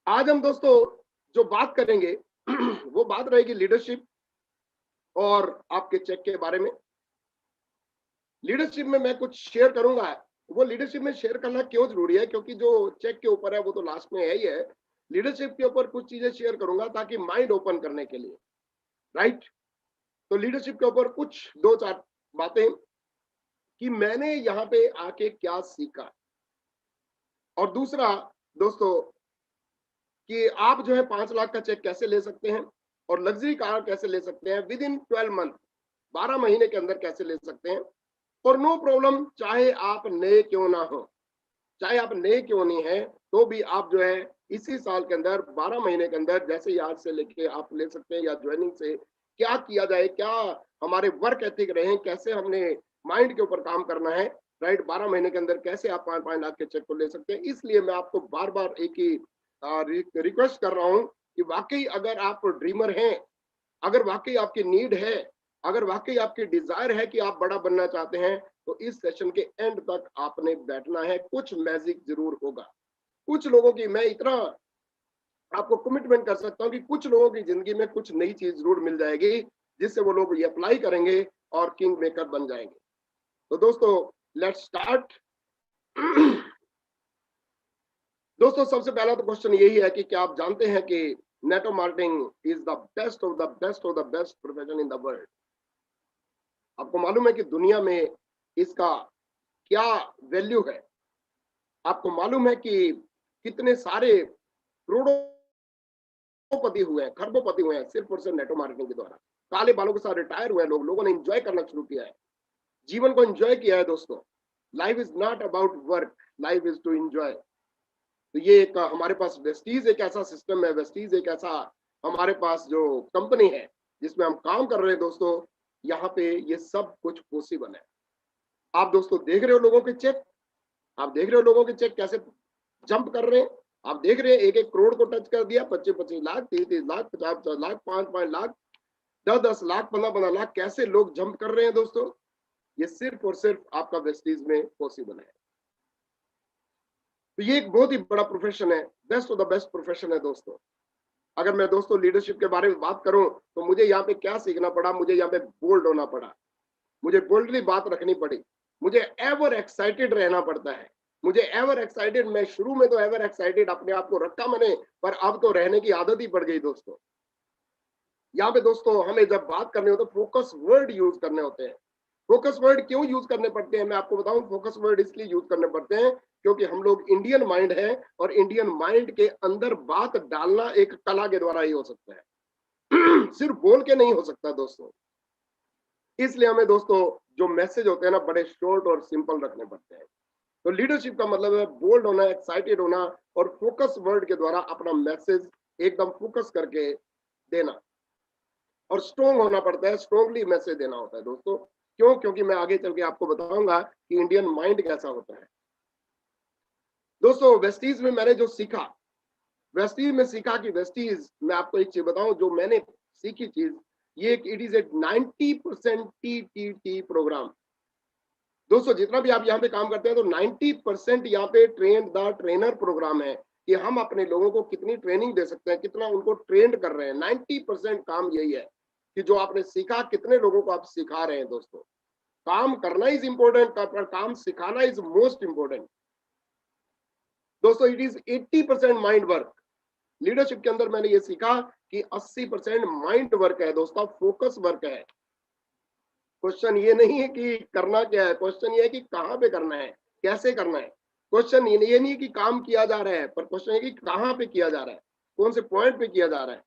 आज हम दोस्तों जो बात करेंगे वो बात रहेगी लीडरशिप और आपके चेक के बारे में। लीडरशिप में मैं कुछ शेयर करूंगा। वो लीडरशिप में शेयर करना क्यों जरूरी है, क्योंकि जो चेक के ऊपर है वो तो लास्ट में है ही है। लीडरशिप के ऊपर कुछ चीजें शेयर करूंगा ताकि माइंड ओपन करने के लिए, राइट। तो लीडरशिप के ऊपर कुछ दो चार बातें कि मैंने यहाँ पे आके क्या सीखा, और दूसरा दोस्तों कि आप जो है 5 लाख का चेक कैसे ले सकते हैं और लग्जरी कार कैसे ले सकते हैं विद इन 12 मंथ, 12 महीने के अंदर कैसे ले सकते हैं। और नो प्रॉब्लम, चाहे आप नए क्यों ना हो, चाहे आप नए क्यों नहीं है, तो भी आप जो है इसी साल के अंदर 12 महीने के अंदर जैसे ही आज से लेके आप ले सकते हैं, या ज्वाइनिंग से क्या किया जाए, क्या हमारे वर्क एथिक रहे, कैसे हमने माइंड के ऊपर काम करना है, राइट। 12 महीने के अंदर कैसे आप 5-5 लाख के चेक को ले सकते हैं। इसलिए मैं आपको बार बार एक ही रिक्वेस्ट कर रहा हूं कि वाकई अगर आप ड्रीमर हैं, अगर वाकई आपकी नीड है, अगर वाकई आपकी डिजायर है कि आप बड़ा बनना चाहते हैं, तो इस सेशन के एंड तक आपने बैठना है। कुछ मैजिक जरूर होगा। कुछ लोगों की, मैं इतना आपको कमिटमेंट कर सकता हूं कि कुछ लोगों की जिंदगी में कुछ नई चीज जरूर मिल जाएगी, जिससे वो लोग ये अप्लाई करेंगे और किंग मेकर बन जाएंगे। तो दोस्तों लेट्स स्टार्ट। दोस्तों सबसे पहला तो क्वेश्चन यही है कि क्या आप जानते हैं कि network marketing is the best of the best of the best profession in the world. आपको मालूम है कि दुनिया में इसका क्या वैल्यू है। आपको मालूम है कि कितने सारे करोड़ोंपति हुए हैं, खरबोंपति हुए हैं सिर्फ और सिर्फ नेटवर्क मार्केटिंग के द्वारा। काले बालों के साथ रिटायर हुए लोग, लोगों ने एंजॉय करना शुरू किया है, जीवन को एंजॉय किया है। दोस्तों life is not about work, life is to enjoy. तो ये एक हमारे पास वेस्टीज एक ऐसा सिस्टम है, वेस्टीज एक ऐसा हमारे पास जो कंपनी है जिसमें हम काम कर रहे हैं। दोस्तों यहाँ पे ये सब कुछ पॉसिबल है। आप दोस्तों देख रहे हो लोगों के चेक, आप देख रहे हो लोगों के चेक कैसे जंप कर रहे हैं। आप देख रहे हैं 1-1 करोड़ को टच कर दिया, 25-25 लाख, 30-30 लाख, 50-50 लाख, 5-5 लाख, 10-10 लाख, 15-15 लाख, कैसे लोग जंप कर रहे हैं। दोस्तों ये सिर्फ और सिर्फ आपका वेस्टीज में पॉसिबल है। तो ये एक बहुत ही बड़ा प्रोफेशन है, best of the best profession है। दोस्तों अगर मैं दोस्तों लीडरशिप के बारे में बात करूं तो मुझे यहाँ पे क्या सीखना पड़ा, मुझे यहाँ पे बोल्ड होना पड़ा, मुझे बोल्डली बात रखनी पड़ी, मुझे एवर एक्साइटेड रहना पड़ता है, मुझे एवर एक्साइटेड। मैं शुरू में तो एवर एक्साइटेड अपने आप को रखा मैंने, पर अब तो रहने की आदत ही पड़ गई। दोस्तों यहाँ पे दोस्तों हमें जब बात करनी हो तो फोकस वर्ड यूज करने होते हैं। फोकस वर्ड क्यों यूज करने पड़ते हैं मैं आपको बताऊं। फोकस वर्ड इसलिए यूज करने पड़ते हैं क्योंकि हम लोग इंडियन माइंड है, और इंडियन माइंड के अंदर बात डालना एक कला के द्वारा ही हो सकता है सिर्फ बोल के नहीं हो सकता दोस्तों। इसलिए हमें दोस्तों जो मैसेज होते हैं ना, बड़े शॉर्ट और सिंपल रखने पड़ते हैं। तो लीडरशिप का मतलब है बोल्ड होना, एक्साइटेड होना, और फोकस वर्ड के द्वारा अपना मैसेज एकदम फोकस करके देना, और स्ट्रोंग होना पड़ता है, स्ट्रोंगली मैसेज देना होता है। दोस्तों क्यों? क्योंकि मैं आगे चल के आपको बताऊंगा कि इंडियन माइंड कैसा होता है। दोस्तों वेस्टीज में मैंने जो सीखा, वेस्टीज में सीखा कि वेस्टीज, मैं आपको एक चीज बताऊं जो मैंने सीखी चीज, ये it is a 90% TTT programme. दोस्तों जितना भी आप यहाँ पे काम करते हैं तो 90% यहाँ पे ट्रेन द ट्रेनर प्रोग्राम है कि हम अपने लोगों को कितनी ट्रेनिंग दे सकते हैं, कितना उनको ट्रेंड कर रहे हैं। 90% काम यही है कि जो आपने सीखा कितने लोगों को आप सिखा रहे हैं। दोस्तों काम करना इज इंपॉर्टेंट, पर काम सिखाना इज मोस्ट इंपॉर्टेंट। दोस्तों it is 80% mind work. Leadership के अंदर मैंने ये सीखा कि 80% माइंड वर्क है दोस्तों, फोकस वर्क है। क्वेश्चन ये नहीं है कि करना क्या है, क्वेश्चन ये है कि कहाँ पे करना है, कैसे करना है। क्वेश्चन ये नहीं है कि काम किया जा रहा है, पर क्वेश्चन है कि कहाँ पे किया जा रहा है, कौन से पॉइंट पे किया जा रहा है।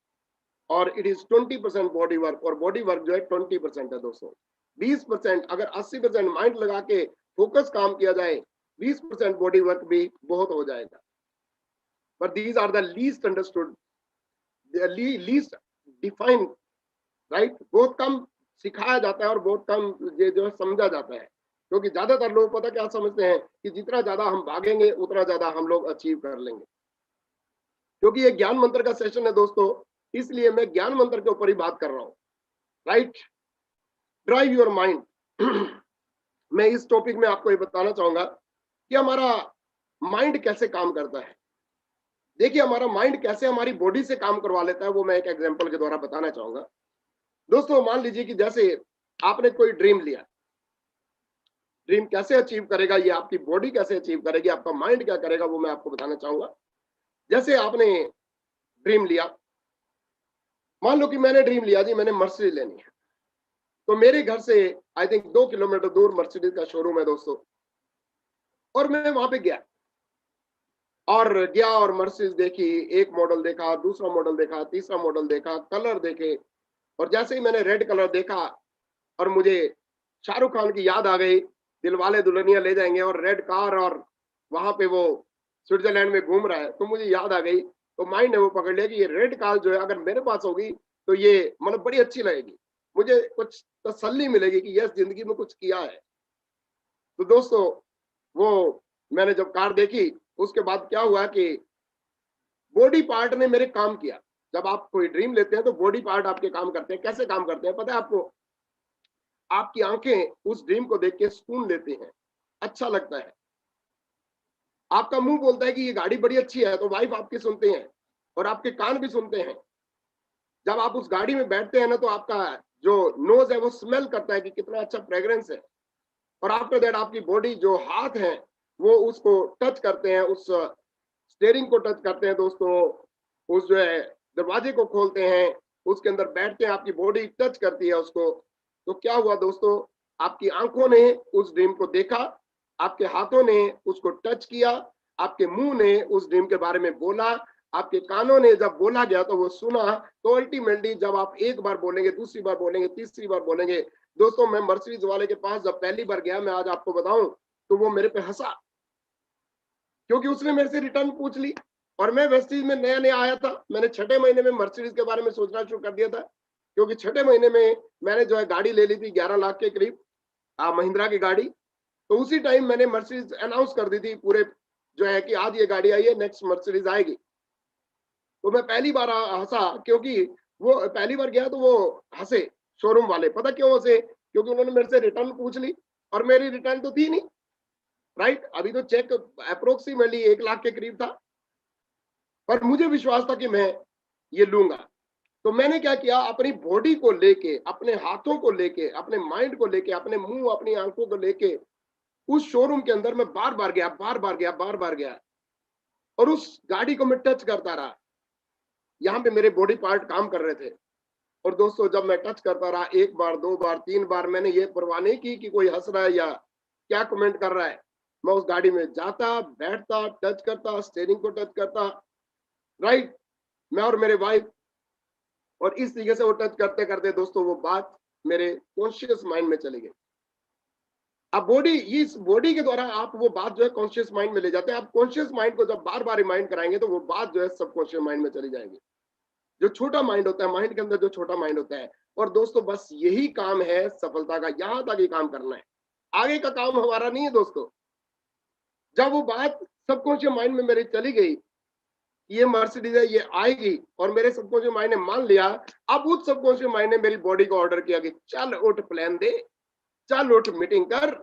और इट इज 20% बॉडी वर्क, और बॉडी वर्क जो है 20% है दोस्तों। 20%, अगर 80% माइंड लगा के फोकस काम किया जाए, 20% बॉडी वर्क भी बहुत हो जाएगा। पर these are the least understood, least defined, right. बहुत कम सिखाया जाता है और बहुत कम ये जो है समझा जाता है, क्योंकि ज्यादातर लोग पता क्या समझते हैं कि जितना ज्यादा हम भागेंगे उतना ज्यादा हम लोग अचीव कर लेंगे। क्योंकि ये ज्ञान मंत्र का सेशन है दोस्तों, इसलिए मैं ज्ञान मंत्र के ऊपर ही बात कर रहा हूँ, राइट। Drive your mind. मैं इस टॉपिक में आपको ये बताना चाहूंगा कि हमारा माइंड कैसे काम करता है। देखिए हमारा माइंड कैसे हमारी बॉडी से काम करवा लेता है, वो मैं एक एग्जांपल के द्वारा बताना चाहूंगा। दोस्तों मान लीजिए कि जैसे आपने कोई ड्रीम लिया, ड्रीम कैसे अचीव करेगा, ये आपकी बॉडी कैसे अचीव करेगी, आपका माइंड क्या करेगा, वो मैं आपको बताना चाहूंगा। जैसे आपने ड्रीम लिया, मान लो कि मैंने ड्रीम लिया जी मैंने मर्सिडीज लेनी है, तो मेरे घर से आई थिंक 2 किलोमीटर दूर मर्सिडीज का शोरूम है दोस्तों, और मैं वहां पे गया और मर्सिडीज देखी, एक मॉडल देखा, दूसरा मॉडल देखा, तीसरा मॉडल देखा, कलर देखे, और जैसे ही मैंने रेड कलर देखा और मुझे शाहरुख खान की याद आ गई, दिलवाले दुल्हनिया ले जाएंगे और रेड कार, और वहां पे वो स्विट्जरलैंड में घूम रहा है, तो मुझे याद आ गई। तो माइंड ने वो पकड़ लिया कि ये रेड कार जो है अगर मेरे पास होगी तो ये मतलब बड़ी अच्छी लगेगी, मुझे कुछ तसल्ली मिलेगी कि यस जिंदगी में कुछ किया है। तो दोस्तों वो मैंने जब कार देखी, उसके बाद क्या हुआ कि बॉडी पार्ट ने मेरे काम किया। जब आप कोई ड्रीम लेते हैं तो बॉडी पार्ट आपके काम करते हैं। कैसे काम करते हैं पता है आपको? आपकी आंखें उस ड्रीम को देख के सुकून लेती हैं, अच्छा लगता है। आपका मुंह बोलता है कि ये गाड़ी बड़ी अच्छी है, तो वाइफ आपकी सुनते हैं और आपके कान भी सुनते हैं। जब आप उस गाड़ी में बैठते हैं ना, तो आपका जो नोज है वो स्मेल करता है कि कितना अच्छा फ्रेग्रेंस है, और आफ्टर दैट आपकी बॉडी जो हाथ है वो उसको टच करते हैं, उस स्टेयरिंग को टच करते हैं दोस्तों, उस जो है दरवाजे को खोलते हैं, उसके अंदर बैठते हैं, आपकी बॉडी टच करती है उसको। तो क्या हुआ दोस्तों, आपकी आंखों ने उस ड्रीम को देखा, आपके हाथों ने उसको टच किया, आपके मुंह ने उस ड्रीम के बारे में बोला, आपके कानों ने जब बोला गया तो वो सुना। तो अल्टीमेटली जब आप एक बार बोलेंगे, दूसरी बार बोलेंगे, तीसरी बार बोलेंगे। दोस्तों मैं मर्सिडीज वाले के पास जब पहली बार गया, मैं आज आपको बताऊं, तो वो मेरे पे हंसा, क्योंकि उसने मेरे से रिटर्न पूछ ली। और मैं वेस्टीज में नया नया आया था, मैंने छठे महीने में मर्सिडीज के बारे में सोचना शुरू कर दिया था, क्योंकि छठे महीने में मैंने जो है गाड़ी ले ली थी 11 लाख के करीब, महिंद्रा की गाड़ी। तो उसी टाइम मैंने मर्सिडीज अनाउंस कर दी थी पूरे जो है कि आज ये गाड़ी आई है, नेक्स्ट मर्सिडीज आएगी। तो मैं पहली बार हंसा, क्योंकि वो पहली बार गया तो वो हंसे शोरूम वाले। पता क्यों हंसे? क्योंकि उन्होंने मेरे से रिटर्न पूछ ली और मेरी रिटर्न तो थी नहीं, राइट। अभी तो चेक अप्रोक्सीमेटली 1 लाख के करीब था, पर मुझे विश्वास था कि मैं ये लूंगा। तो मैंने क्या किया, अपनी बॉडी को लेके, अपने हाथों को लेके, अपने माइंड को लेके, अपने मुंह अपनी आंखों को लेके उस शोरूम के अंदर मैं बार बार गया, बार बार गया, बार बार गया, और उस गाड़ी को मैं टच करता रहा। यहाँ पे मेरे बॉडी पार्ट काम कर रहे थे। और दोस्तों जब मैं टच करता रहा, 1 बार, 2 बार, 3 बार, मैंने ये परवाह नहीं की कि कोई हंस रहा है या क्या कमेंट कर रहा है। मैं उस गाड़ी में जाता, बैठता, टच करता, स्टीयरिंग को टच करता, राइट, मैं और मेरे वाइफ। और इस तरीके से वो टच करते करते दोस्तों वो बात मेरे कॉन्शियस माइंड में चली गई। अब बॉडी, इस बॉडी के द्वारा आप वो बात जो है कॉन्शियस माइंड में ले जाते हैं। आप कॉन्शियस माइंड को जब बार बार रिमाइंड कराएंगे तो वो बात जो है सबकॉन्शियस माइंड में चली जाएगी, जो छोटा माइंड होता है, माइंड के अंदर जो छोटा माइंड होता है। और दोस्तों बस यही काम है सफलता का, यहां तक ही काम करना है, आगे का काम हमारा नहीं है दोस्तों। जब वो बात सबकॉन्शियस माइंड में मेरी चली गई, ये मर्सिडीज है, ये आएगी, और मेरे सबकॉन्शियस माइंड ने मान लिया। अब उस सबकॉन्शियस माइंड ने मेरी बॉडी को ऑर्डर किया कि चल उठ प्लान दे, चल उठ मीटिंग कर,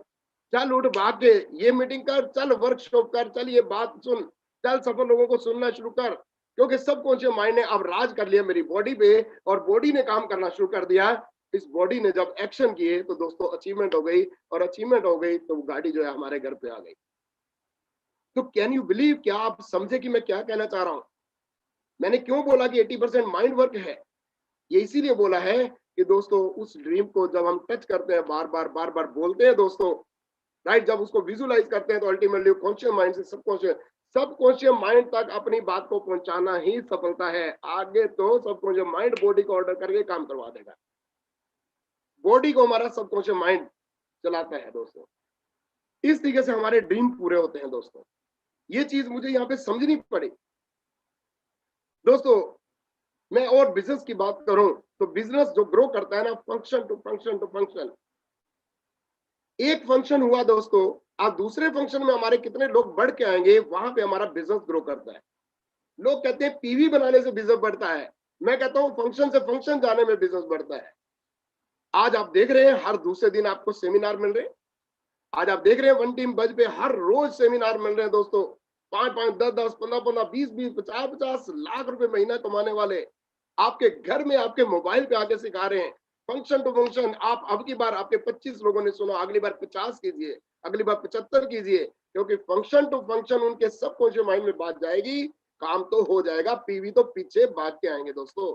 चल उठ बात दे, ये मीटिंग कर, चल वर्कशॉप कर, चल ये बात सुन, चल सफल लोगों को सुनना शुरू कर। क्योंकि सबकॉन्शियस माइंड ने अब राज कर लिया मेरी बॉडी पे, और बॉडी ने काम करना शुरू कर दिया। इस बॉडी ने जब एक्शन किए तो दोस्तों अचीवमेंट हो गई, और अचीवमेंट हो गई तो गाड़ी जो है हमारे घर पे आ गई। तो कैन यू बिलीव, क्या आप समझे कि मैं क्या कहना चाह रहा हूं? मैंने क्यों बोला कि 80% माइंड वर्क है? ये इसीलिए बोला है कि दोस्तों उस ड्रीम को जब हम टच करते हैं, बार बार बार बार बोलते हैं दोस्तों, राइट, जब उसको विजुलाइज करते हैं तो अल्टीमेटली कॉन्शियस माइंड से सबकॉन्शियस माइंड तक अपनी बात को पहुंचाना ही सफलता है। आगे तो सबकॉन्शियस माइंड बॉडी को ऑर्डर करके काम करवा देगा, बॉडी को हमारा सबकॉन्शियस माइंड चलाता है दोस्तों। इस तरीके से हमारे ड्रीम पूरे होते हैं दोस्तों। ये चीज मुझे यहाँ पे समझनी पड़ी दोस्तों। मैं और बिजनेस की बात करूं तो बिजनेस जो ग्रो करता है ना, function to function to function, एक फंक्शन हुआ दोस्तों, आप दूसरे फंक्शन में हमारे कितने लोग बढ़ के आएंगे, वहां पे हमारा बिजनेस ग्रो करता है। लोग कहते हैं पीवी बनाने से बिजनेस बढ़ता है, मैं कहता हूं फंक्शन से फंक्शन जाने में बिजनेस बढ़ता है। आज आप देख रहे हैं हर दूसरे दिन आपको सेमिनार मिल रहे हैं, आज आप देख रहे हैं वन टीम बज पे हर रोज सेमिनार मिल रहे हैं दोस्तों। 5 5 10 10 15 15 20 20 50 50 लाख रुपए महीना कमाने वाले आपके घर में आपके मोबाइल पे आके सिखा रहे हैं फंक्शन टू फंक्शन। आप अब की बार आपके 25 लोगों ने सुना, अगली बार 50 कीजिए, अगली बार 75 कीजिए, क्योंकि फंक्शन टू फंक्शन उनके सबकॉन्शियस माइंड में बात जाएगी, काम तो हो जाएगा, पीवी तो पीछे भाग के आएंगे दोस्तों।